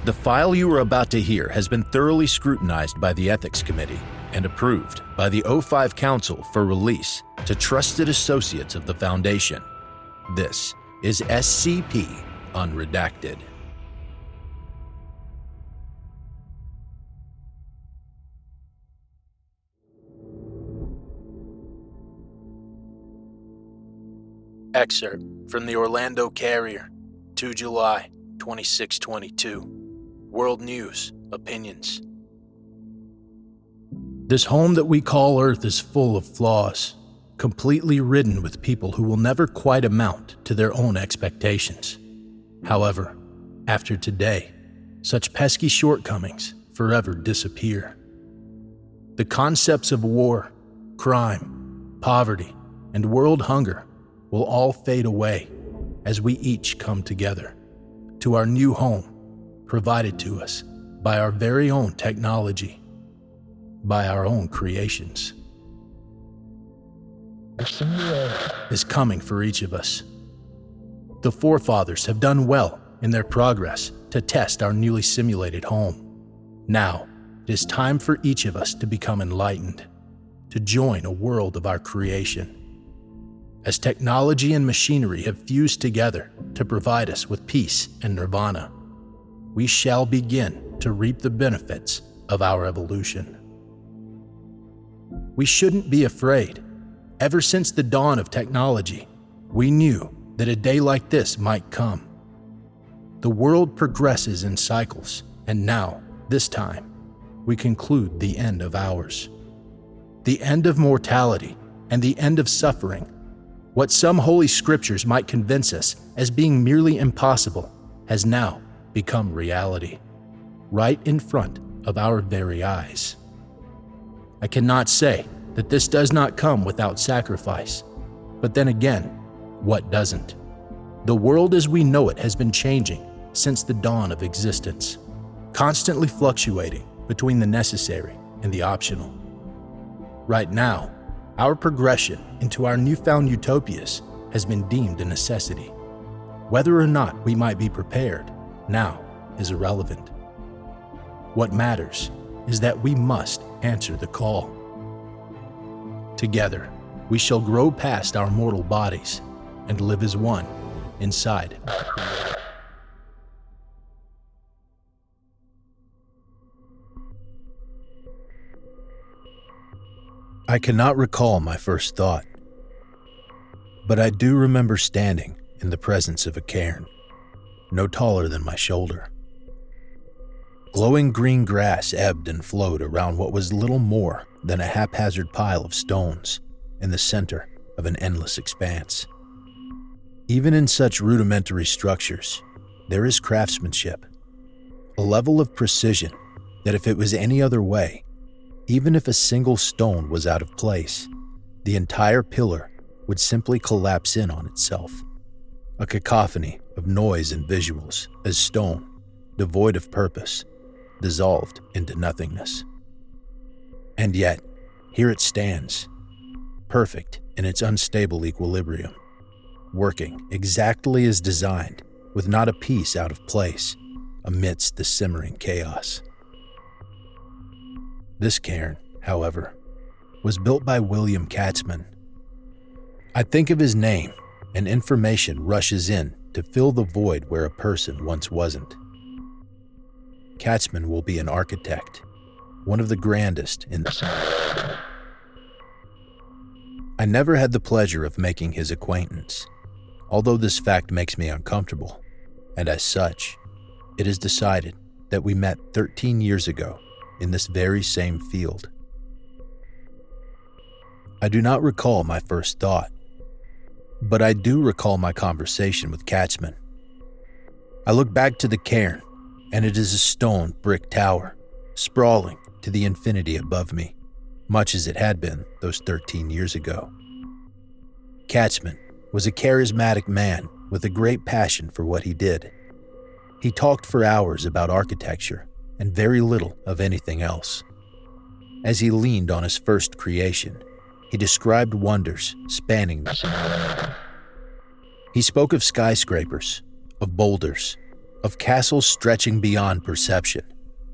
The file you are about to hear has been thoroughly scrutinized by the Ethics Committee and approved by the O5 Council for release to trusted associates of the Foundation. This is SCP Unredacted. Excerpt from the Orlando Carrier, 2 July 2622. World News Opinions. This home that we call Earth is full of flaws, completely ridden with people who will never quite amount to their own expectations. However, after today, such pesky shortcomings forever disappear. The concepts of war, crime, poverty, and world hunger will all fade away as we each come together to our new home provided to us by our very own technology, by our own creations. Is coming for each of us. The forefathers have done well in their progress to test our newly simulated home. Now, it is time for each of us to become enlightened, to join a world of our creation. As technology and machinery have fused together to provide us with peace and nirvana, we shall begin to reap the benefits of our evolution. We shouldn't be afraid. Ever since the dawn of technology, we knew that a day like this might come. The world progresses in cycles, and now, this time, we conclude the end of ours. The end of mortality and the end of suffering. What some holy scriptures might convince us as being merely impossible has now become reality, right in front of our very eyes. I cannot say that this does not come without sacrifice, but then again, what doesn't? The world as we know it has been changing since the dawn of existence, constantly fluctuating between the necessary and the optional. Right now, our progression into our newfound utopias has been deemed a necessity. Whether or not we might be prepared now is irrelevant. What matters is that we must answer the call. Together, we shall grow past our mortal bodies and live as one inside. I cannot recall my first thought, but I do remember standing in the presence of a cairn, no taller than my shoulder. Glowing green grass ebbed and flowed around what was little more than a haphazard pile of stones in the center of an endless expanse. Even in such rudimentary structures, there is craftsmanship, a level of precision that if it was any other way, even if a single stone was out of place, the entire pillar would simply collapse in on itself. A cacophony of noise and visuals as stone, devoid of purpose, dissolved into nothingness. And yet, here it stands, perfect in its unstable equilibrium, working exactly as designed, with not a piece out of place amidst the simmering chaos. This cairn, however, was built by William Katzmann. I think of his name, and information rushes in to fill the void where a person once wasn't. Katzmann will be an architect, one of the grandest in the... I never had the pleasure of making his acquaintance, although this fact makes me uncomfortable, and as such, it is decided that we met 13 years ago in this very same field. I do not recall my first thought, but I do recall my conversation with Katzmann. I look back to the cairn, and it is a stone brick tower, sprawling to the infinity above me, much as it had been those 13 years ago. Katzmann was a charismatic man with a great passion for what he did. He talked for hours about architecture and very little of anything else. As he leaned on his first creation, he described wonders spanning the... He spoke of skyscrapers, of boulders, of castles stretching beyond perception,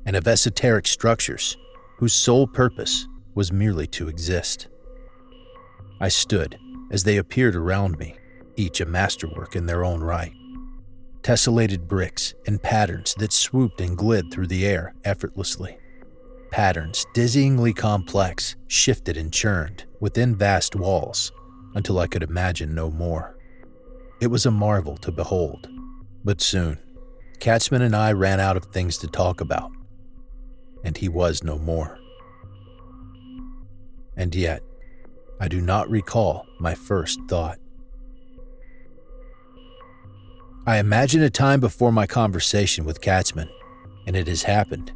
and of esoteric structures whose sole purpose was merely to exist. I stood as they appeared around me, each a masterwork in their own right. Tessellated bricks and patterns that swooped and glid through the air effortlessly. Patterns dizzyingly complex, shifted and churned within vast walls until I could imagine no more. It was a marvel to behold, but soon, Katzman and I ran out of things to talk about, and he was no more. And yet, I do not recall my first thought. I imagine a time before my conversation with Katzman, and it has happened.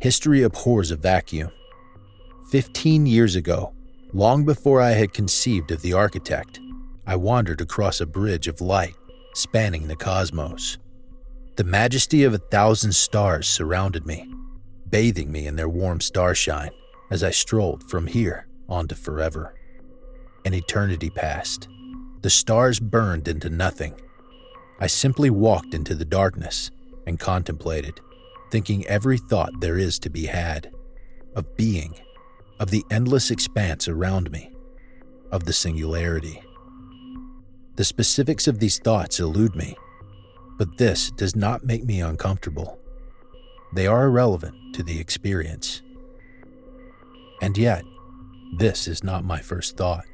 History abhors a vacuum. 15 years ago, long before I had conceived of the architect, I wandered across a bridge of light spanning the cosmos. The majesty of 1,000 stars surrounded me, bathing me in their warm starshine as I strolled from here on to forever. An eternity passed. The stars burned into nothing. I simply walked into the darkness and contemplated, thinking every thought there is to be had, of being, of the endless expanse around me, of the singularity. The specifics of these thoughts elude me, but this does not make me uncomfortable. They are irrelevant to the experience. And yet, this is not my first thought.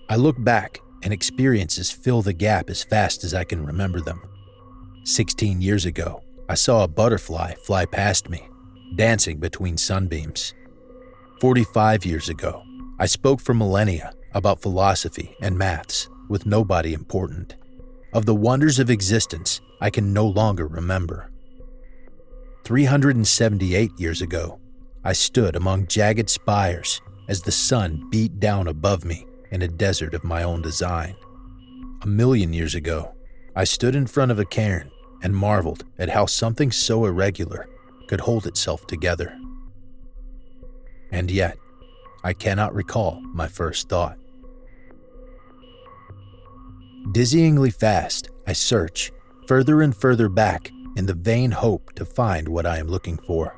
I look back and experiences fill the gap as fast as I can remember them. 16 years ago, I saw a butterfly fly past me, dancing between sunbeams. 45 years ago, I spoke for millennia about philosophy and maths with nobody important. Of the wonders of existence, I can no longer remember. 378 years ago, I stood among jagged spires as the sun beat down above me in a desert of my own design. 1,000,000 years ago, I stood in front of a cairn and marveled at how something so irregular could hold itself together. And yet, I cannot recall my first thought. Dizzyingly fast, I search further and further back in the vain hope to find what I am looking for.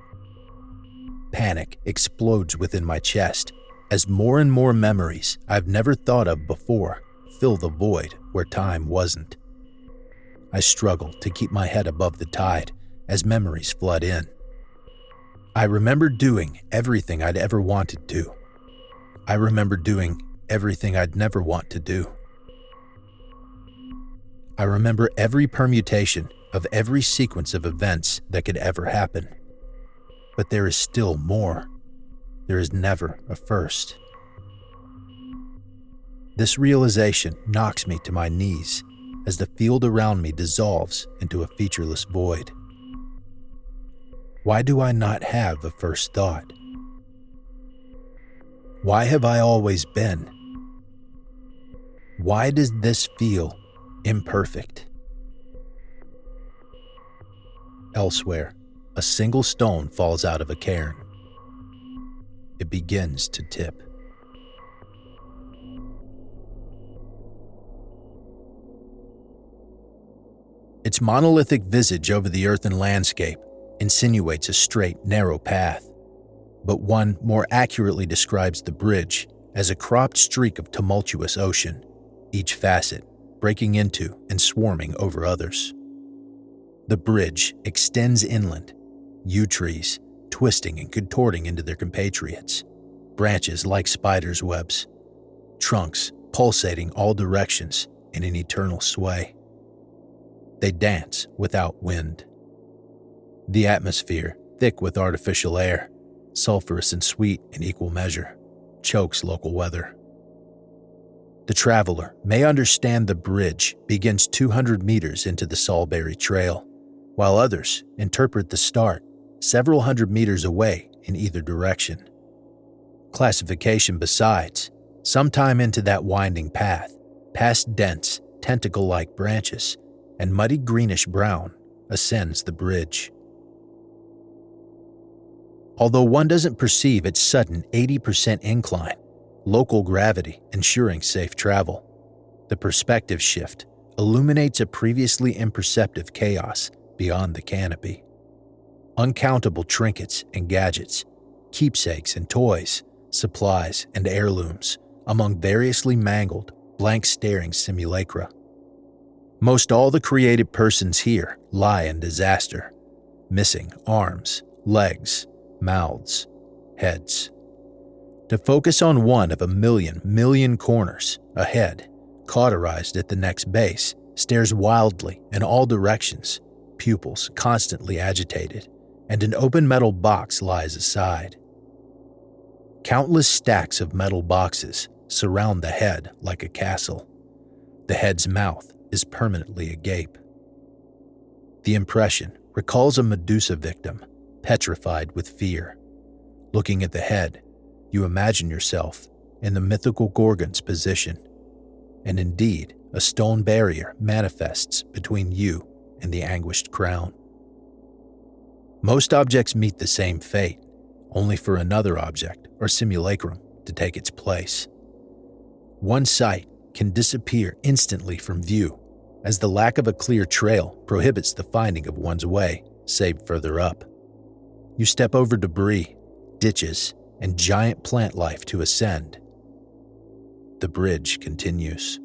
Panic explodes within my chest as more and more memories I've never thought of before fill the void where time wasn't. I struggle to keep my head above the tide as memories flood in. I remember doing everything I'd ever wanted to. I remember doing everything I'd never want to do. I remember every permutation of every sequence of events that could ever happen. But there is still more. There is never a first. This realization knocks me to my knees as the field around me dissolves into a featureless void. Why do I not have a first thought? Why have I always been? Why does this feel imperfect? Elsewhere, a single stone falls out of a cairn. It begins to tip. Its monolithic visage over the earthen landscape insinuates a straight, narrow path, but one more accurately describes the bridge as a cropped streak of tumultuous ocean, each facet breaking into and swarming over others. The bridge extends inland, yew trees twisting and contorting into their compatriots, branches like spiders' webs, trunks pulsating all directions in an eternal sway. They dance without wind. The atmosphere, thick with artificial air, sulfurous and sweet in equal measure, chokes local weather. The traveler may understand the bridge begins 200 meters into the Salisbury Trail, while others interpret the start several hundred meters away in either direction. Classification besides, sometime into that winding path, past dense, tentacle-like branches, and muddy greenish-brown, ascends the bridge. Although one doesn't perceive its sudden 80% incline, local gravity ensuring safe travel, the perspective shift illuminates a previously imperceptible chaos beyond the canopy. Uncountable trinkets and gadgets, keepsakes and toys, supplies and heirlooms, among variously mangled, blank-staring simulacra. Most all the created persons here lie in disaster, missing arms, legs, mouths, heads. To focus on one of a million corners, a head, cauterized at the next base, stares wildly in all directions, pupils constantly agitated, and an open metal box lies aside. Countless stacks of metal boxes surround the head like a castle. The head's mouth is permanently agape. The impression recalls a Medusa victim, petrified with fear. Looking at the head, you imagine yourself in the mythical Gorgon's position, and indeed, a stone barrier manifests between you and the anguished crown. Most objects meet the same fate, only for another object or simulacrum to take its place. One sight can disappear instantly from view, as the lack of a clear trail prohibits the finding of one's way, save further up. You step over debris, ditches, and giant plant life to ascend. The bridge continues.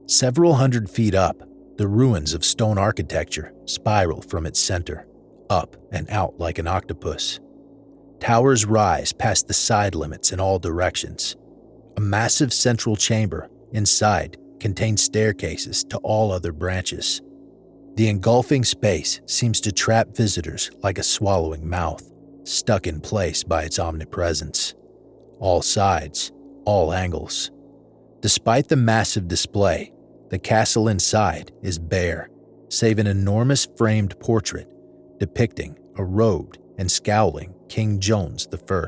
Several hundred feet up, the ruins of stone architecture spiral from its center, up and out like an octopus. Towers rise past the side limits in all directions. A massive central chamber inside contains staircases to all other branches. The engulfing space seems to trap visitors like a swallowing mouth, stuck in place by its omnipresence. All sides, all angles. Despite the massive display, the castle inside is bare, save an enormous framed portrait depicting a robed and scowling King Jones I.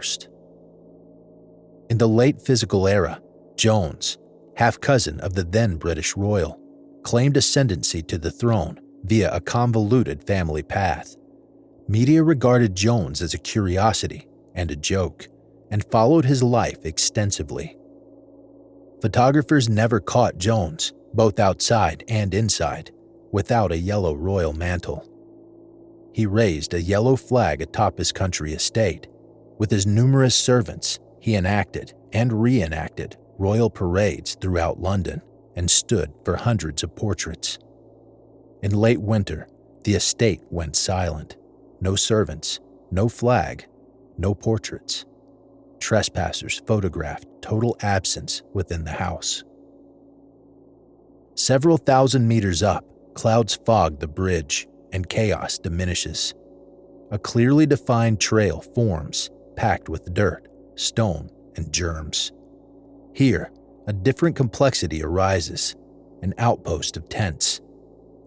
In the late physical era, Jones, half-cousin of the then British royal, claimed ascendancy to the throne via a convoluted family path. Media regarded Jones as a curiosity and a joke, and followed his life extensively. Photographers never caught Jones, both outside and inside, without a yellow royal mantle. He raised a yellow flag atop his country estate. With his numerous servants, he enacted and reenacted royal parades throughout London and stood for hundreds of portraits. In late winter, the estate went silent. No servants, no flag, no portraits. Trespassers photographed total absence within the house. Several thousand meters up, clouds fog the bridge and chaos diminishes. A clearly defined trail forms, packed with dirt, stone, and germs. Here, a different complexity arises, an outpost of tents.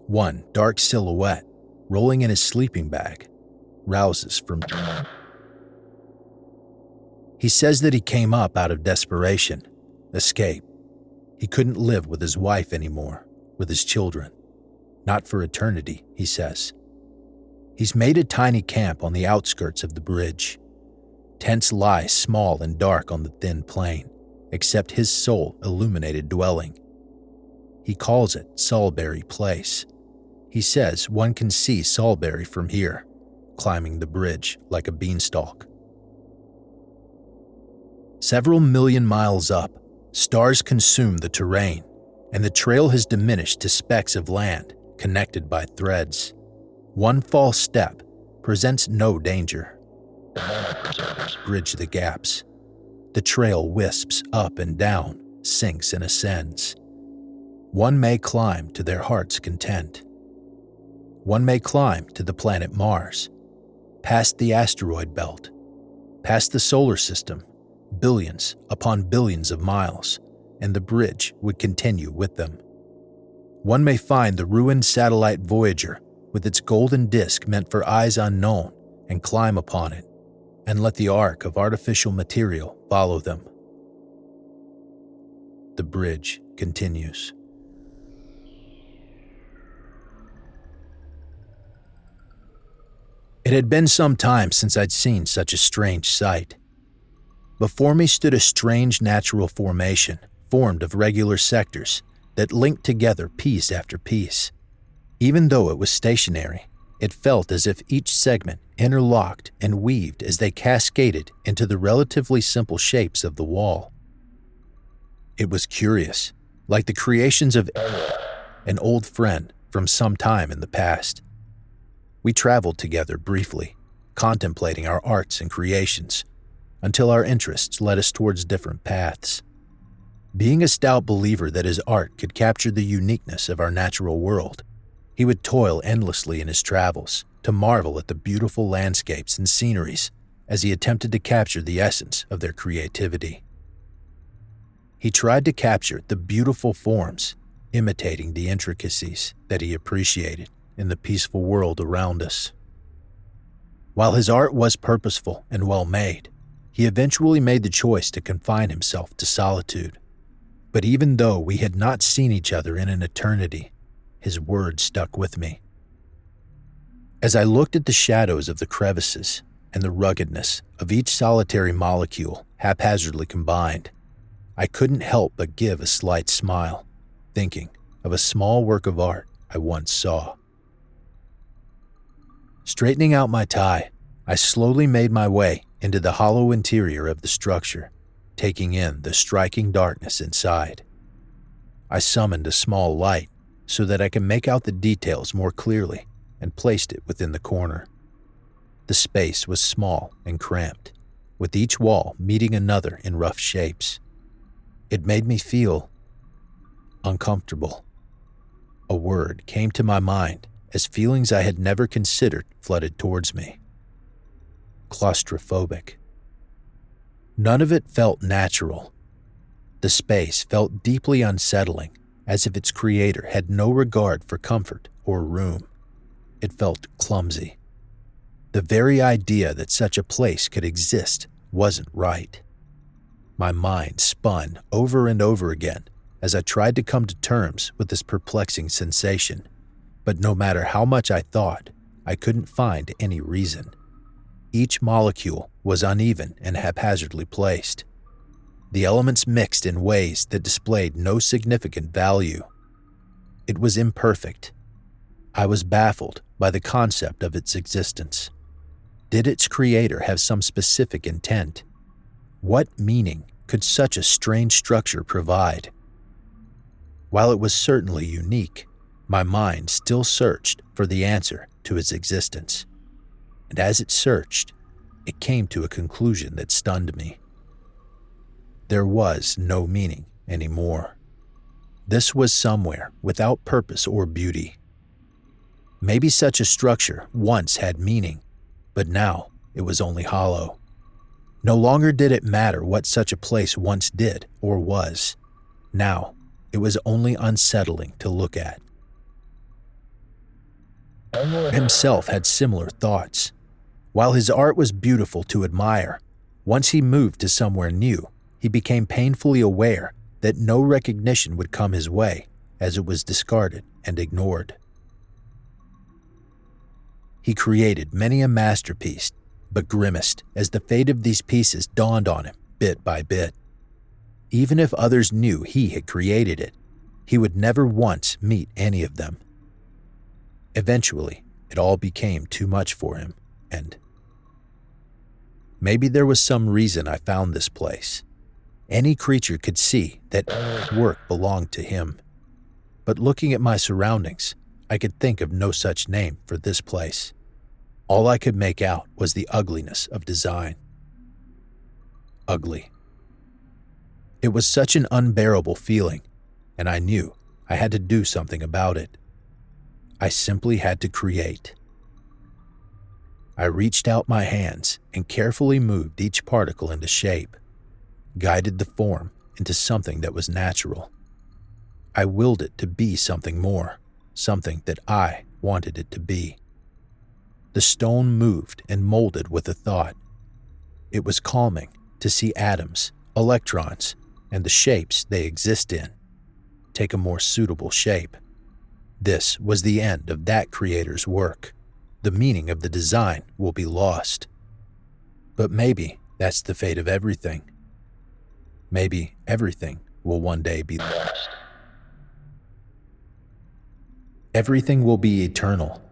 One dark silhouette, rolling in his sleeping bag, rouses from dream. He says that he came up out of desperation, escape. He couldn't live with his wife anymore, with his children. Not for eternity, he says. He's made a tiny camp on the outskirts of the bridge. Tents lie small and dark on the thin plain, except his soul-illuminated dwelling. He calls it Salisbury Place. He says one can see Salisbury from here, climbing the bridge like a beanstalk. Several million miles up, stars consume the terrain, and the trail has diminished to specks of land connected by threads. One false step presents no danger. The mana-preservers bridge the gaps. The trail wisps up and down, sinks and ascends. One may climb to their heart's content. One may climb to the planet Mars, past the asteroid belt, past the solar system, billions upon billions of miles, and the bridge would continue with them. One may find the ruined satellite Voyager with its golden disk meant for eyes unknown and climb upon it, and let the arc of artificial material follow them. The bridge continues. It had been some time since I'd seen such a strange sight. Before me stood a strange natural formation, formed of regular sectors that linked together piece after piece. Even though it was stationary, it felt as if each segment interlocked and weaved as they cascaded into the relatively simple shapes of the wall. It was curious, like the creations of Ember, an old friend from some time in the past. We traveled together briefly, contemplating our arts and creations, until our interests led us towards different paths. Being a stout believer that his art could capture the uniqueness of our natural world, he would toil endlessly in his travels to marvel at the beautiful landscapes and sceneries as he attempted to capture the essence of their creativity. He tried to capture the beautiful forms, imitating the intricacies that he appreciated in the peaceful world around us. While his art was purposeful and well-made, he eventually made the choice to confine himself to solitude. But even though we had not seen each other in an eternity, his words stuck with me. As I looked at the shadows of the crevices and the ruggedness of each solitary molecule haphazardly combined, I couldn't help but give a slight smile, thinking of a small work of art I once saw. Straightening out my tie, I slowly made my way into the hollow interior of the structure, taking in the striking darkness inside. I summoned a small light so that I could make out the details more clearly and placed it within the corner. The space was small and cramped, with each wall meeting another in rough shapes. It made me feel uncomfortable. A word came to my mind as feelings I had never considered flooded towards me. Claustrophobic. None of it felt natural. The space felt deeply unsettling, as if its creator had no regard for comfort or room. It felt clumsy. The very idea that such a place could exist wasn't right. My mind spun over and over again as I tried to come to terms with this perplexing sensation, but no matter how much I thought, I couldn't find any reason. Each molecule was uneven and haphazardly placed. The elements mixed in ways that displayed no significant value. It was imperfect. I was baffled by the concept of its existence. Did its creator have some specific intent? What meaning could such a strange structure provide? While it was certainly unique, my mind still searched for the answer to its existence. And as it searched, it came to a conclusion that stunned me. There was no meaning anymore. This was somewhere without purpose or beauty. Maybe such a structure once had meaning, but now it was only hollow. No longer did it matter what such a place once did or was. Now, it was only unsettling to look at. Ember himself had similar thoughts. While his art was beautiful to admire, once he moved to somewhere new, he became painfully aware that no recognition would come his way as it was discarded and ignored. He created many a masterpiece, but grimaced as the fate of these pieces dawned on him bit by bit. Even if others knew he had created it, he would never once meet any of them. Eventually, it all became too much for him, and maybe there was some reason I found this place. Any creature could see that Ember's work belonged to him. But looking at my surroundings, I could think of no such name for this place. All I could make out was the ugliness of design. Ugly. It was such an unbearable feeling, and I knew I had to do something about it. I simply had to create. I reached out my hands and carefully moved each particle into shape, guided the form into something that was natural. I willed it to be something more, something that I wanted it to be. The stone moved and molded with a thought. It was calming to see atoms, electrons, and the shapes they exist in take a more suitable shape. This was the end of that creator's work. The meaning of the design will be lost. But maybe that's the fate of everything. Maybe everything will one day be lost. Everything will be eternal.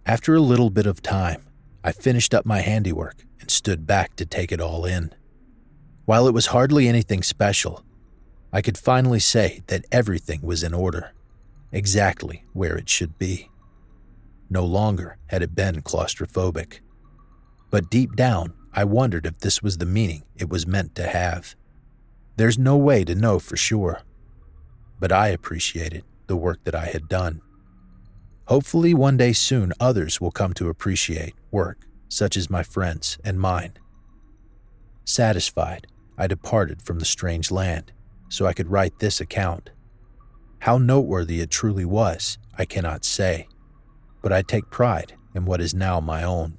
After a little bit of time, I finished up my handiwork and stood back to take it all in. While it was hardly anything special, I could finally say that everything was in order, exactly where it should be. No longer had it been claustrophobic. But deep down, I wondered if this was the meaning it was meant to have. There's no way to know for sure, but I appreciated the work that I had done. Hopefully one day soon others will come to appreciate work such as my friends and mine. Satisfied, I departed from the strange land so I could write this account. How noteworthy it truly was, I cannot say, but I take pride in what is now my own.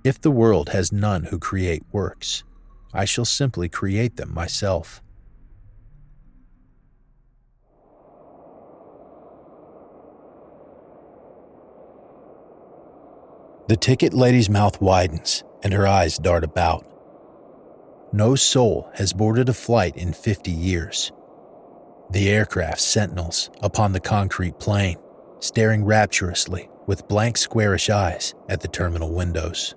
If the world has none who create works, I shall simply create them myself. The ticket lady's mouth widens and her eyes dart about. No soul has boarded a flight in 50 years. The aircraft's sentinels upon the concrete plain, staring rapturously with blank squarish eyes at the terminal windows.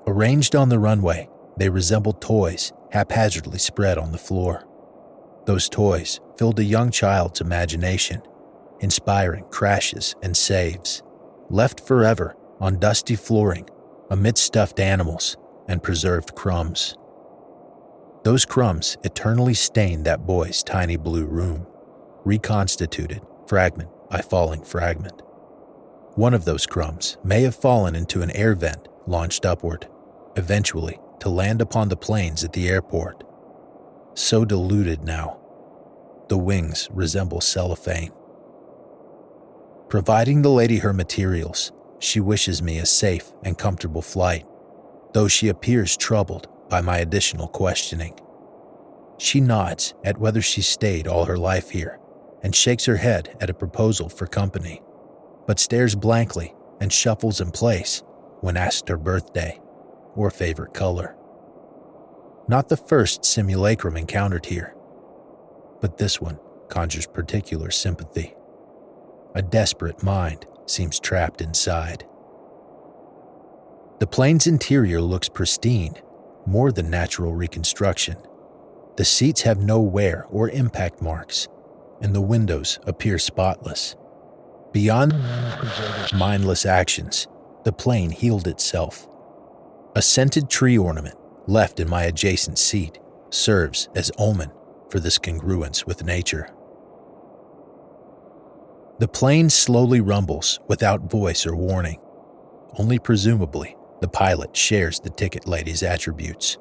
Arranged on the runway, they resembled toys haphazardly spread on the floor. Those toys filled a young child's imagination, inspiring crashes and saves, left forever on dusty flooring amid stuffed animals and preserved crumbs. Those crumbs eternally stained that boy's tiny blue room, reconstituted fragment by falling fragment. One of those crumbs may have fallen into an air vent launched upward, eventually to land upon the planes at the airport. So diluted now, the wings resemble cellophane. Providing the lady her materials, she wishes me a safe and comfortable flight, though she appears troubled by my additional questioning. She nods at whether she stayed all her life here and shakes her head at a proposal for company, but stares blankly and shuffles in place when asked her birthday or favorite color. Not the first simulacrum encountered here, but this one conjures particular sympathy. A desperate mind seems trapped inside. The plane's interior looks pristine, more than natural reconstruction. The seats have no wear or impact marks, and the windows appear spotless. Beyond mindless actions, the plane healed itself. A scented tree ornament left in my adjacent seat serves as omen for this congruence with nature. The plane slowly rumbles without voice or warning. Only presumably, the pilot shares the ticket lady's attributes,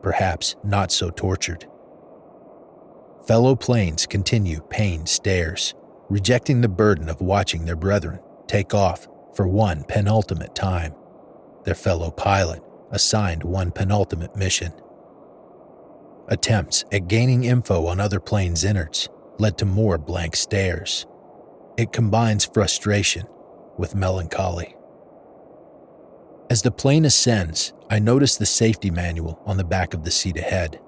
perhaps not so tortured. Fellow planes continue pained stares, rejecting the burden of watching their brethren take off for one penultimate time. Their fellow pilot assigned one penultimate mission. Attempts at gaining info on other planes' innards led to more blank stares. It combines frustration with melancholy. As the plane ascends, I notice the safety manual on the back of the seat ahead.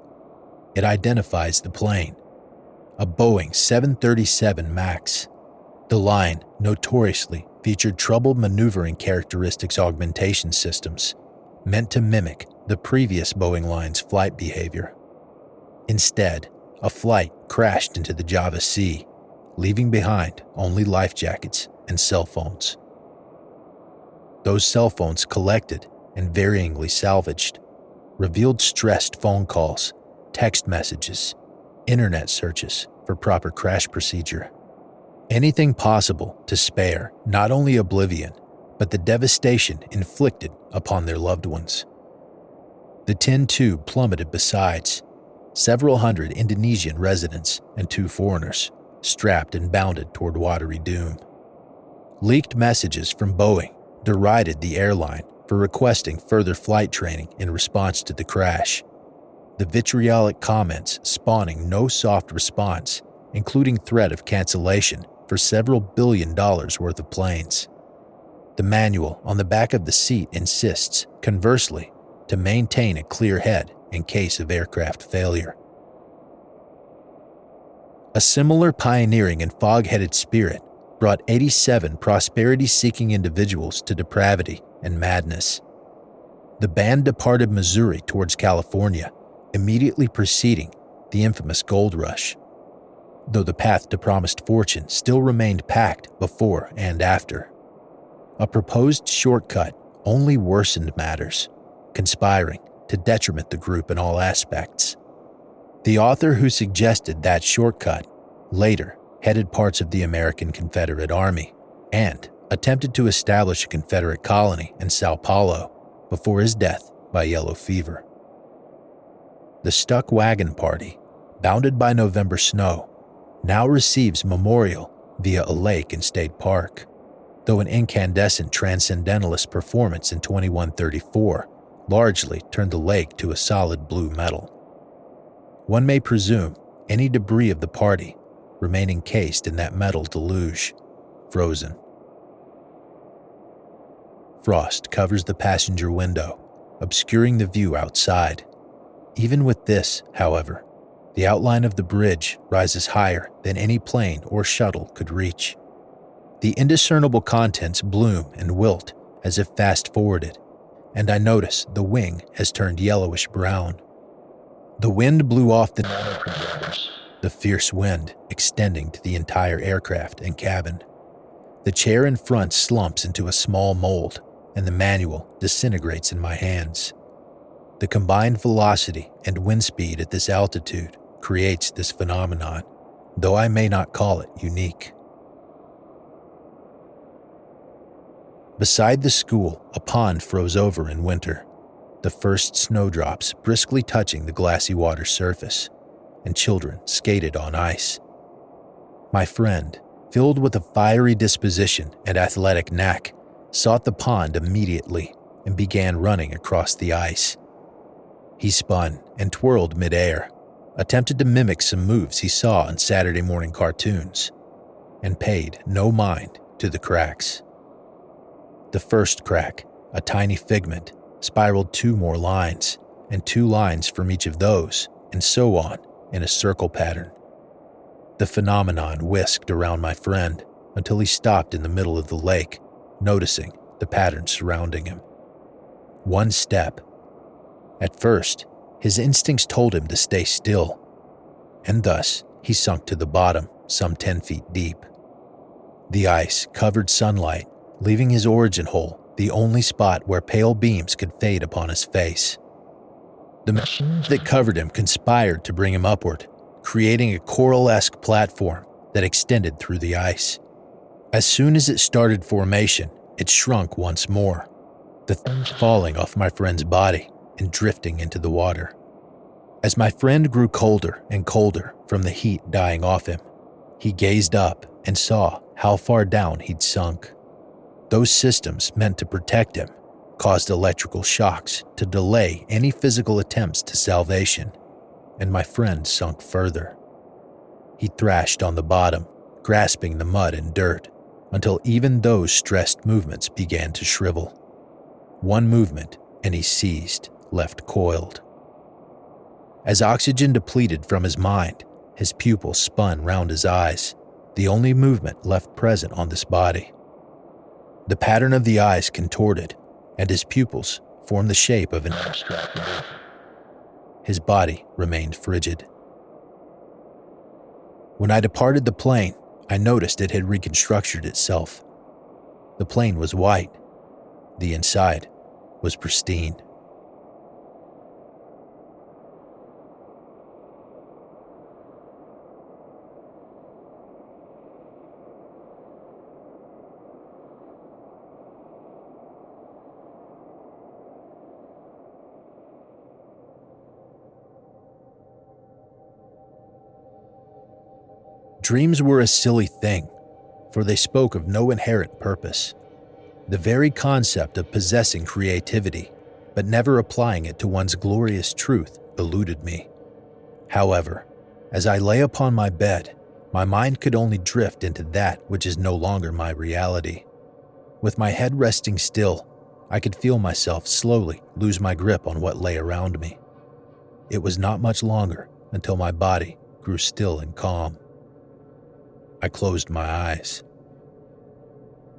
It identifies the plane, a Boeing 737 MAX. The line notoriously featured troubled maneuvering characteristics augmentation systems, meant to mimic the previous Boeing line's flight behavior. Instead, a flight crashed into the Java Sea, leaving behind only life jackets and cell phones. Those cell phones collected and varyingly salvaged revealed stressed phone calls, text messages, internet searches for proper crash procedure. Anything possible to spare not only oblivion, but the devastation inflicted upon their loved ones. The tin tube plummeted besides, several hundred Indonesian residents and 2 foreigners strapped and bounded toward watery doom. Leaked messages from Boeing derided the airline for requesting further flight training in response to the crash, the vitriolic comments spawning no soft response, including threat of cancellation for several $billion worth of planes. The manual on the back of the seat insists, conversely, to maintain a clear head in case of aircraft failure. A similar pioneering and fog-headed spirit brought 87 prosperity-seeking individuals to depravity and madness. The band departed Missouri towards California, immediately preceding the infamous gold rush, though the path to promised fortune still remained packed before and after. A proposed shortcut only worsened matters, conspiring to detriment the group in all aspects. The author who suggested that shortcut later headed parts of the American Confederate Army and attempted to establish a Confederate colony in Sao Paulo before his death by yellow fever. The Stuck Wagon Party, bounded by November snow, now receives memorial via a lake in State Park, though an incandescent transcendentalist performance in 2134 largely turned the lake to a solid blue metal. One may presume any debris of the party remain encased in that metal deluge, frozen. Frost covers the passenger window, obscuring the view outside. Even with this, however, the outline of the bridge rises higher than any plane or shuttle could reach. The indiscernible contents bloom and wilt as if fast-forwarded, and I notice the wing has turned yellowish-brown. The wind blew off the nanoprojectors, the fierce wind extending to the entire aircraft and cabin. The chair in front slumps into a small mold, and the manual disintegrates in my hands. The combined velocity and wind speed at this altitude creates this phenomenon, though I may not call it unique. Beside the school, a pond froze over in winter, the first snowdrops briskly touching the glassy water surface, and children skated on ice. My friend, filled with a fiery disposition and athletic knack, sought the pond immediately and began running across the ice. He spun and twirled midair, attempted to mimic some moves he saw in Saturday morning cartoons, and paid no mind to the cracks. The first crack, a tiny figment, spiraled 2 more lines, and 2 lines from each of those, and so on, in a circle pattern. The phenomenon whisked around my friend until he stopped in the middle of the lake, noticing the pattern surrounding him. 1 step. At first, his instincts told him to stay still, and thus he sunk to the bottom, some 10 feet deep. The ice covered sunlight, leaving his origin hole the only spot where pale beams could fade upon his face. The machines that covered him conspired to bring him upward, creating a coral-esque platform that extended through the ice. As soon as it started formation, it shrunk once more, the thing falling off my friend's body and drifting into the water. As my friend grew colder and colder from the heat dying off him, he gazed up and saw how far down he'd sunk. Those systems meant to protect him caused electrical shocks to delay any physical attempts to salvation, and my friend sunk further. He thrashed on the bottom, grasping the mud and dirt, until even those stressed movements began to shrivel. 1 movement, and he seized, left coiled. As oxygen depleted from his mind, his pupils spun round his eyes, the only movement left present on this body. The pattern of the eyes contorted, and his pupils formed the shape of an abstract shape. His body remained frigid. When I departed the plane, I noticed it had reconstructed itself. The plane was white. The inside was pristine. Dreams were a silly thing, for they spoke of no inherent purpose. The very concept of possessing creativity, but never applying it to one's glorious truth, eluded me. However, as I lay upon my bed, my mind could only drift into that which is no longer my reality. With my head resting still, I could feel myself slowly lose my grip on what lay around me. It was not much longer until my body grew still and calm. I closed my eyes,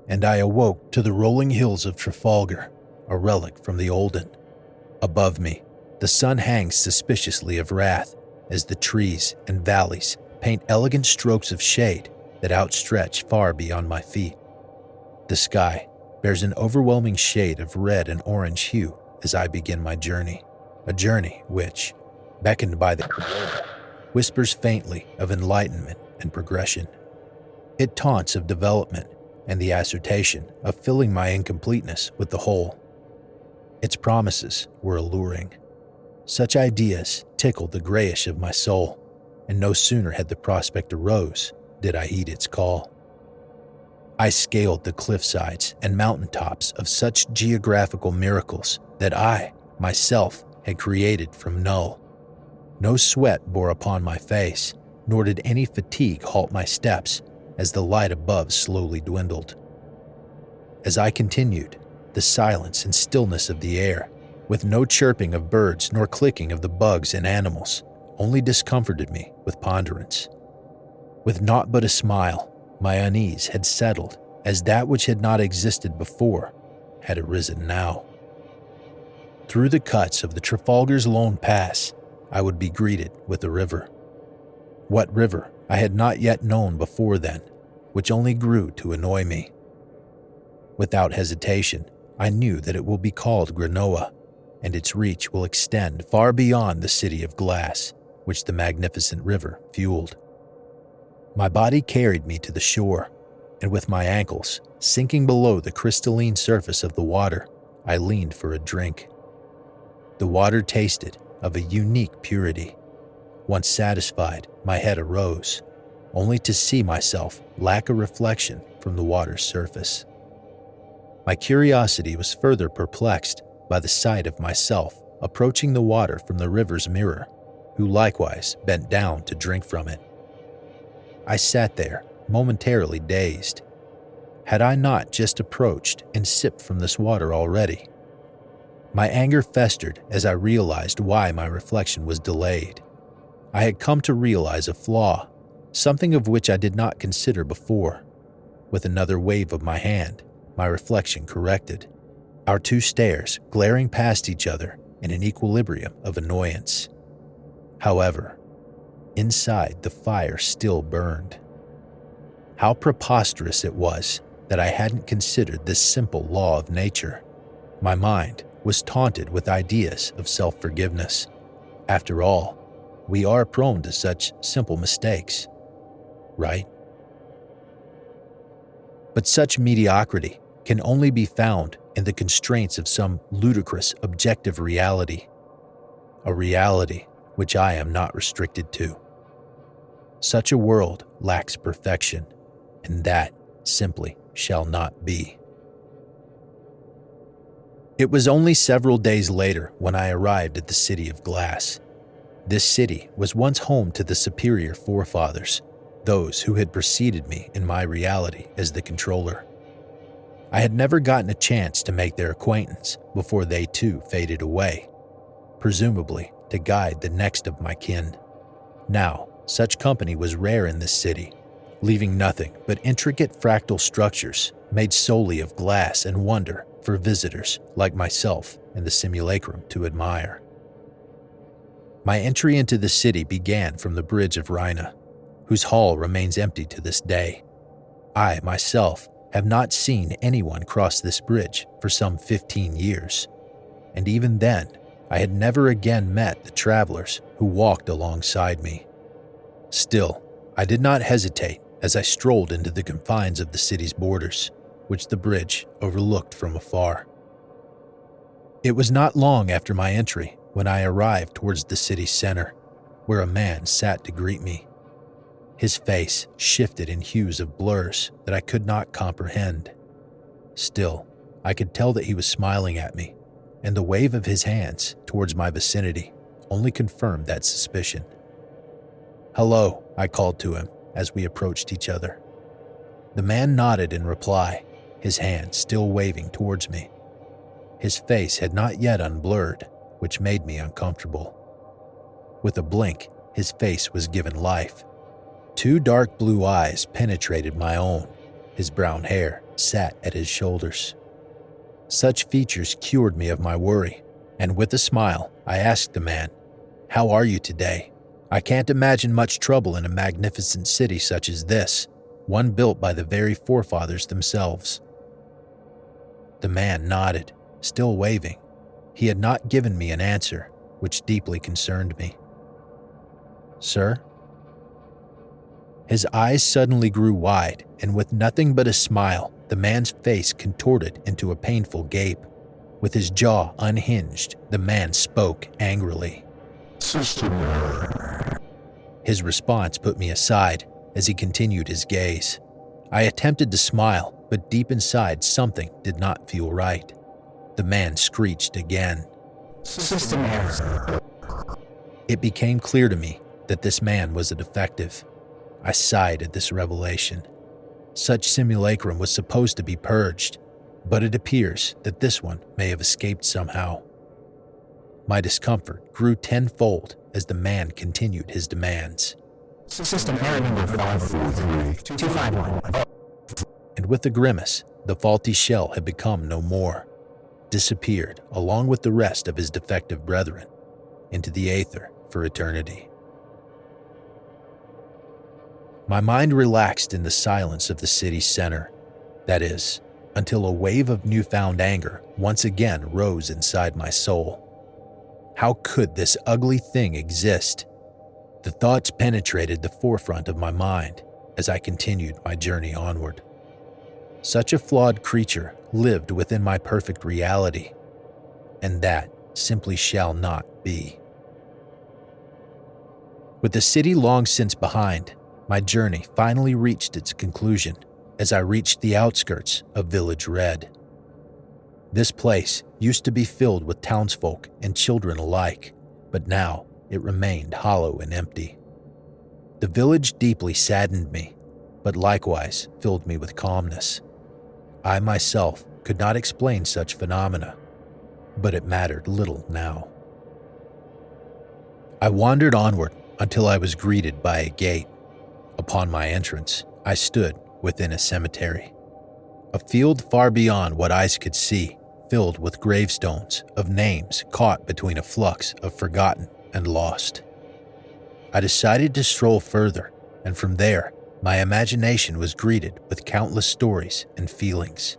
and I awoke to the rolling hills of Trafalgar, a relic from the olden. Above me, the sun hangs suspiciously of wrath as the trees and valleys paint elegant strokes of shade that outstretch far beyond my feet. The sky bears an overwhelming shade of red and orange hue as I begin my journey, a journey which, beckoned by the Creator, whispers faintly of enlightenment and progression. It taunts of development and the assertion of filling my incompleteness with the whole. Its promises were alluring. Such ideas tickled the grayish of my soul, and no sooner had the prospect arose did I heed its call. I scaled the cliffsides and mountaintops of such geographical miracles that I, myself, had created from null. No sweat bore upon my face, nor did any fatigue halt my steps as the light above slowly dwindled. As I continued, the silence and stillness of the air, with no chirping of birds nor clicking of the bugs and animals, only discomforted me with ponderance. With naught but a smile, my unease had settled as that which had not existed before had arisen now. Through the cuts of the Trafalgar's lone pass, I would be greeted with a river. What river I had not yet known before then, which only grew to annoy me. Without hesitation, I knew that it will be called Granoa, and its reach will extend far beyond the city of glass, which the magnificent river fueled. My body carried me to the shore, and with my ankles sinking below the crystalline surface of the water, I leaned for a drink. The water tasted of a unique purity. Once satisfied, my head arose, only to see myself lack a reflection from the water's surface. My curiosity was further perplexed by the sight of myself approaching the water from the river's mirror, who likewise bent down to drink from it. I sat there, momentarily dazed. Had I not just approached and sipped from this water already? My anger festered as I realized why my reflection was delayed. I had come to realize a flaw, something of which I did not consider before. With another wave of my hand, my reflection corrected, our two stares glaring past each other in an equilibrium of annoyance. However, inside the fire still burned. How preposterous it was that I hadn't considered this simple law of nature. My mind was taunted with ideas of self-forgiveness. After all, we are prone to such simple mistakes, right? But such mediocrity can only be found in the constraints of some ludicrous objective reality, a reality which I am not restricted to. Such a world lacks perfection, and that simply shall not be. It was only several days later when I arrived at the City of Glass. This city was once home to the superior forefathers, those who had preceded me in my reality as the controller. I had never gotten a chance to make their acquaintance before they too faded away, presumably to guide the next of my kin. Now, such company was rare in this city, leaving nothing but intricate fractal structures made solely of glass and wonder for visitors like myself in the simulacrum to admire. My entry into the city began from the Bridge of Rhina, whose hall remains empty to this day. I, myself, have not seen anyone cross this bridge for some 15 years, and even then, I had never again met the travelers who walked alongside me. Still, I did not hesitate as I strolled into the confines of the city's borders, which the bridge overlooked from afar. It was not long after my entry when I arrived towards the city's center, where a man sat to greet me. His face shifted in hues of blurs that I could not comprehend. Still, I could tell that he was smiling at me, and the wave of his hands towards my vicinity only confirmed that suspicion. "Hello," I called to him as we approached each other. The man nodded in reply, his hand still waving towards me. His face had not yet unblurred, which made me uncomfortable. With a blink, his face was given life. 2 dark blue eyes penetrated my own. His brown hair sat at his shoulders. Such features cured me of my worry, and with a smile, I asked the man, "How are you today? I can't imagine much trouble in a magnificent city such as this, one built by the very forefathers themselves." The man nodded, still waving. He had not given me an answer, which deeply concerned me. "Sir?" His eyes suddenly grew wide, and with nothing but a smile, the man's face contorted into a painful gape. With his jaw unhinged, the man spoke angrily. "System error." His response put me aside as he continued his gaze. I attempted to smile, but deep inside something did not feel right. The man screeched again. "System error." It became clear to me that this man was a defective. I sighed at this revelation. Such simulacrum was supposed to be purged, but it appears that this one may have escaped somehow. My discomfort grew tenfold as the man continued his demands. "System error number 543-251. And with a grimace, the faulty shell had become no more, disappeared along with the rest of his defective brethren into the aether for eternity. My mind relaxed in the silence of the city's center, that is, until a wave of newfound anger once again rose inside my soul. How could this ugly thing exist? The thoughts penetrated the forefront of my mind as I continued my journey onward. Such a flawed creature lived within my perfect reality, and that simply shall not be. With the city long since behind, my journey finally reached its conclusion as I reached the outskirts of Village Red. This place used to be filled with townsfolk and children alike, but now it remained hollow and empty. The village deeply saddened me, but likewise filled me with calmness. I myself could not explain such phenomena, but it mattered little now. I wandered onward until I was greeted by a gate. Upon my entrance, I stood within a cemetery. A field far beyond what eyes could see, filled with gravestones of names caught between a flux of forgotten and lost. I decided to stroll further, and from there, my imagination was greeted with countless stories and feelings.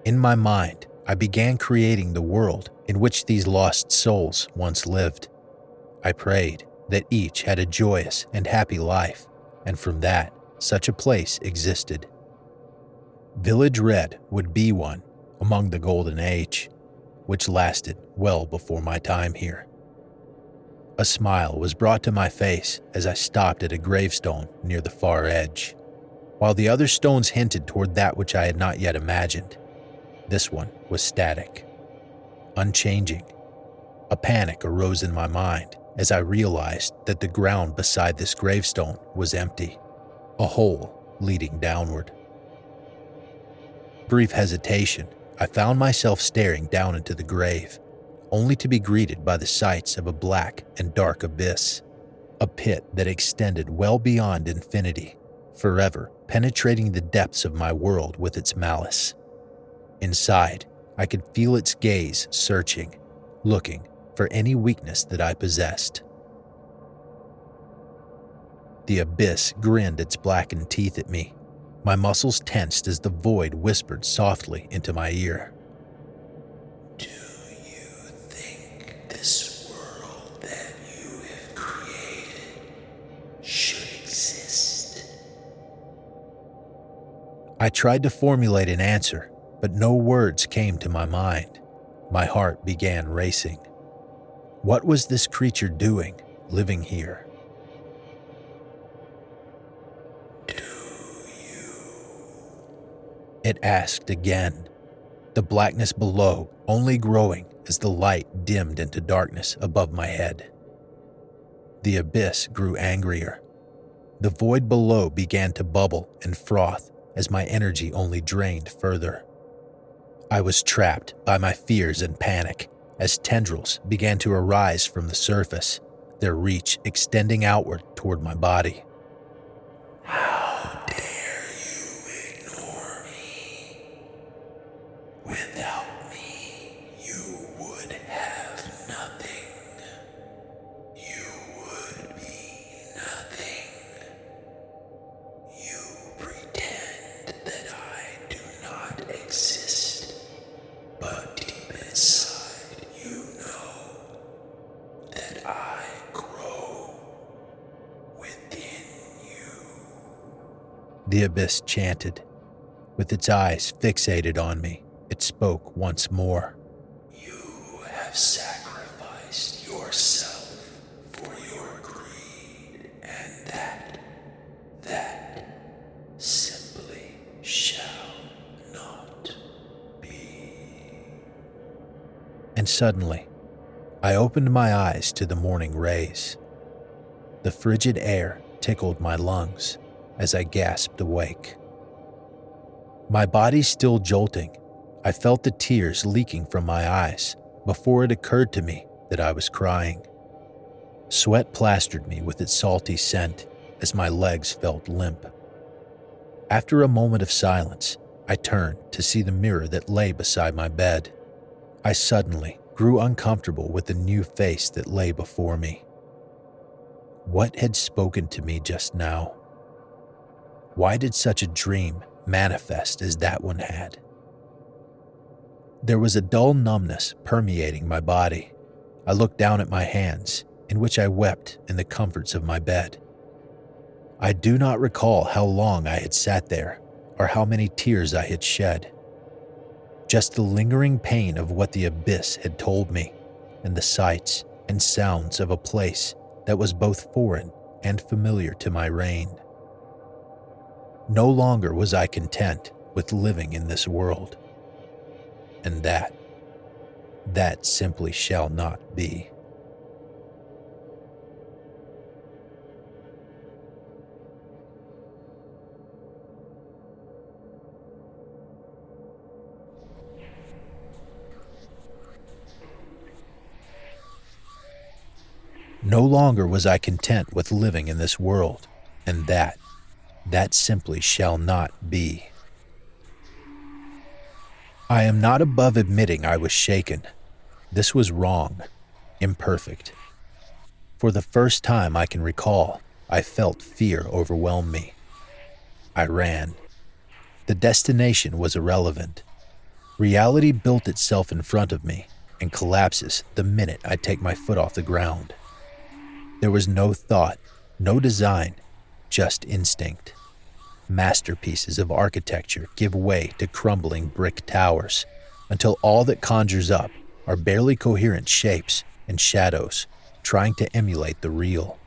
In my mind, I began creating the world in which these lost souls once lived. I prayed that each had a joyous and happy life, and from that, such a place existed. Village Red would be one among the Golden Age, which lasted well before my time here. A smile was brought to my face as I stopped at a gravestone near the far edge. While the other stones hinted toward that which I had not yet imagined, this one was static, unchanging. A panic arose in my mind as I realized that the ground beside this gravestone was empty, a hole leading downward. Brief hesitation, I found myself staring down into the grave, only to be greeted by the sights of a black and dark abyss, a pit that extended well beyond infinity, forever penetrating the depths of my world with its malice. Inside, I could feel its gaze searching, looking for any weakness that I possessed. The abyss grinned its blackened teeth at me. My muscles tensed as the void whispered softly into my ear. Do you think this world that you have created should exist? I tried to formulate an answer, but no words came to my mind. My heart began racing. What was this creature doing, living here? It asked again, the blackness below only growing as the light dimmed into darkness above my head. The abyss grew angrier. The void below began to bubble and froth as my energy only drained further. I was trapped by my fears and panic as tendrils began to arise from the surface, their reach extending outward toward my body. How dare you ignore me? Without me, you would have nothing. You would be nothing. You pretend that I do not exist, but deep inside you know that I grow within you. The abyss chanted. With its eyes fixated on me, it spoke once more. You have sacrificed yourself for your greed, and that simply shall not be. And suddenly, I opened my eyes to the morning rays. The frigid air tickled my lungs as I gasped awake. My body still jolting, I felt the tears leaking from my eyes before it occurred to me that I was crying. Sweat plastered me with its salty scent as my legs felt limp. After a moment of silence, I turned to see the mirror that lay beside my bed. I suddenly grew uncomfortable with the new face that lay before me. What had spoken to me just now? Why did such a dream manifest as that one had? There was a dull numbness permeating my body. I looked down at my hands, in which I wept in the comforts of my bed. I do not recall how long I had sat there, or how many tears I had shed. Just the lingering pain of what the abyss had told me, and the sights and sounds of a place that was both foreign and familiar to my reign. No longer was I content with living in this world. And that simply shall not be. No longer was I content with living in this world, and that simply shall not be. I am not above admitting I was shaken. This was wrong, imperfect. For the first time I can recall, I felt fear overwhelm me. I ran. The destination was irrelevant. Reality built itself in front of me and collapses the minute I take my foot off the ground. There was no thought, no design, just instinct. Masterpieces of architecture give way to crumbling brick towers until all that conjures up are barely coherent shapes and shadows trying to emulate the real.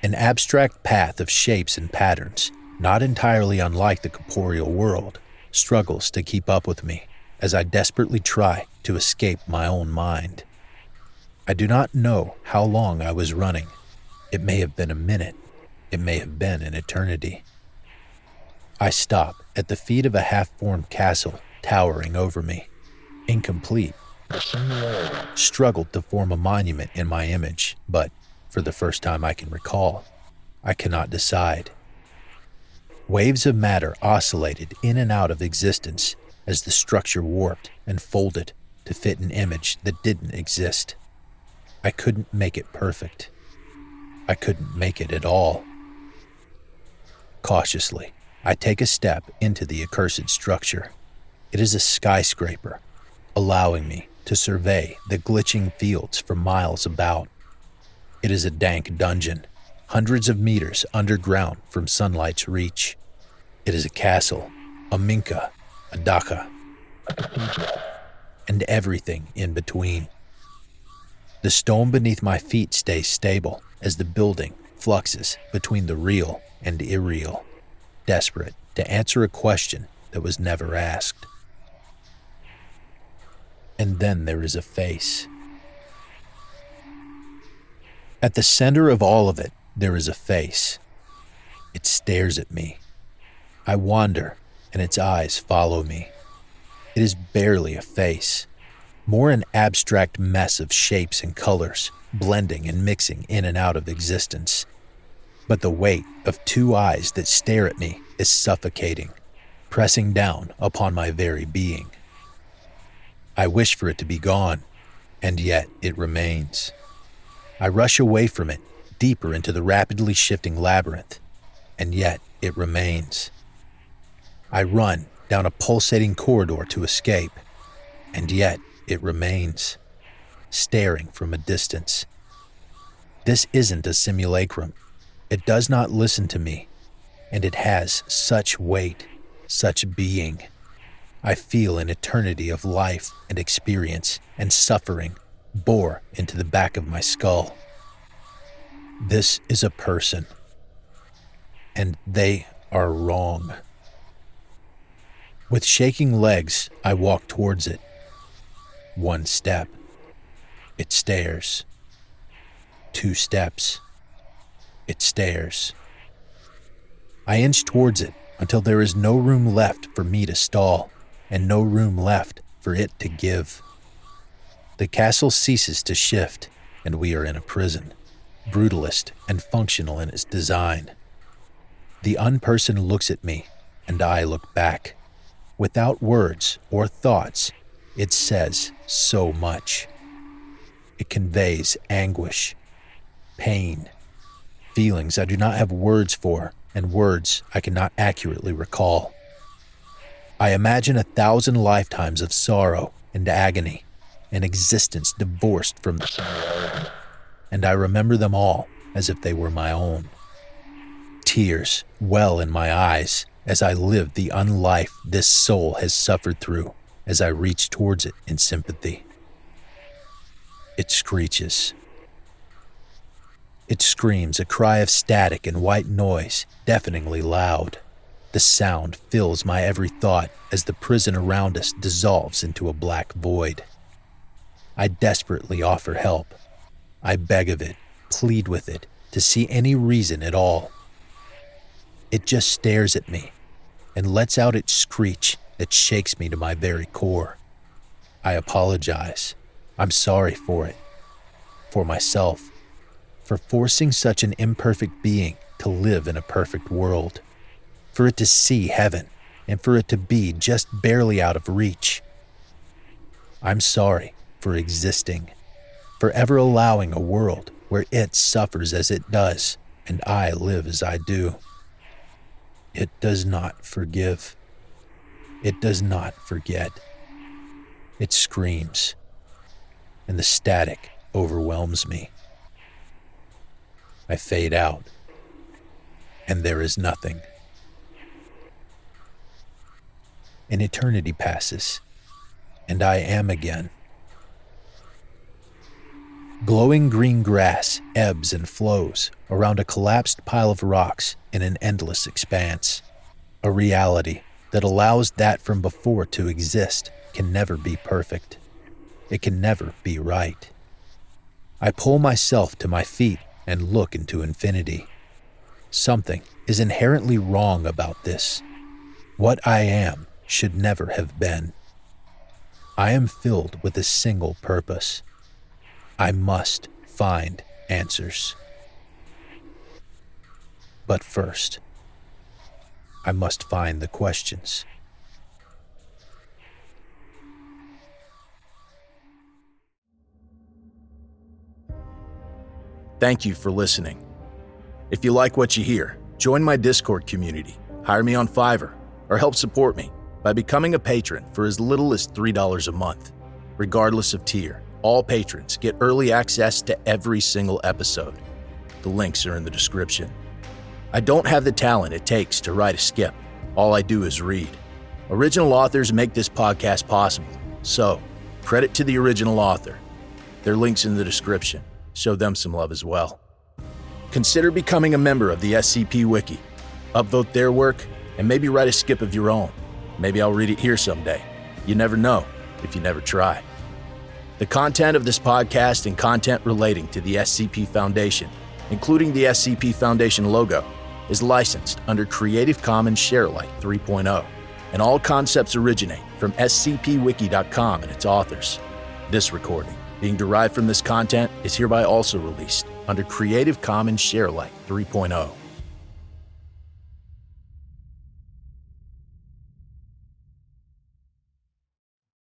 An abstract path of shapes and patterns, not entirely unlike the corporeal world, struggles to keep up with me as I desperately try to escape my own mind. I do not know how long I was running. It may have been a minute. It may have been an eternity. I stop at the feet of a half-formed castle towering over me. Incomplete. Struggled to form a monument in my image, but for the first time I can recall, I cannot decide. Waves of matter oscillated in and out of existence as the structure warped and folded to fit an image that didn't exist. I couldn't make it perfect. I couldn't make it at all. Cautiously, I take a step into the accursed structure. It is a skyscraper, allowing me to survey the glitching fields for miles about. It is a dank dungeon, hundreds of meters underground from sunlight's reach. It is a castle, a minka, a dacha, and everything in between. The stone beneath my feet stays stable as the building fluxes between the real and irreal, desperate to answer a question that was never asked. And then there is a face. At the center of all of it, there is a face. It stares at me. I wander and its eyes follow me. It is barely a face, more an abstract mess of shapes and colors, blending and mixing in and out of existence. But the weight of two eyes that stare at me is suffocating, pressing down upon my very being. I wish for it to be gone, and yet it remains. I rush away from it, deeper into the rapidly shifting labyrinth, and yet it remains. I run down a pulsating corridor to escape, and yet it remains, staring from a distance. This isn't a simulacrum. It does not listen to me, and it has such weight, such being. I feel an eternity of life and experience and suffering bore into the back of my skull. This is a person, and they are wrong. With shaking legs, I walk towards it. One step. It stares. 2 steps. It stares. I inch towards it until there is no room left for me to stall, and no room left for it to give. The castle ceases to shift, and we are in a prison, brutalist and functional in its design. The unperson looks at me, and I look back. Without words or thoughts, it says so much. It conveys anguish, pain, feelings I do not have words for, and words I cannot accurately recall. I imagine 1,000 lifetimes of sorrow and agony, an existence divorced from the Singularity, and I remember them all as if they were my own. Tears well in my eyes as I live the unlife this soul has suffered through, as I reach towards it in sympathy. It screeches. It screams, a cry of static and white noise, deafeningly loud. The sound fills my every thought as the prison around us dissolves into a black void. I desperately offer help. I beg of it, plead with it, to see any reason at all. It just stares at me and lets out its screech that shakes me to my very core. I apologize. I'm sorry for it. For myself. For forcing such an imperfect being to live in a perfect world. For it to see heaven, and for it to be just barely out of reach. I'm sorry for existing, for ever allowing a world where it suffers as it does, and I live as I do. It does not forgive. It does not forget. It screams, and the static overwhelms me. I fade out, and there is nothing. An eternity passes, and I am again. Glowing green grass ebbs and flows around a collapsed pile of rocks in an endless expanse. A reality that allows that from before to exist can never be perfect. It can never be right. I pull myself to my feet and look into infinity. Something is inherently wrong about this. What I am should never have been. I am filled with a single purpose. I must find answers. But first, I must find the questions. Thank you for listening. If you like what you hear, join my Discord community, hire me on Fiverr, or help support me by becoming a patron for as little as $3 a month. Regardless of tier, all patrons get early access to every single episode. The links are in the description. I don't have the talent it takes to write a skip. All I do is read. Original authors make this podcast possible, so credit to the original author. Their link's in the description. Show them some love as well. Consider becoming a member of the SCP Wiki. Upvote their work, and maybe write a skip of your own. Maybe I'll read it here someday. You never know if you never try. The content of this podcast and content relating to the SCP Foundation, including the SCP Foundation logo, is licensed under Creative Commons Sharealike 3.0. and all concepts originate from scpwiki.com and its authors. This recording, being derived from this content, is hereby also released under Creative Commons Sharealike 3.0.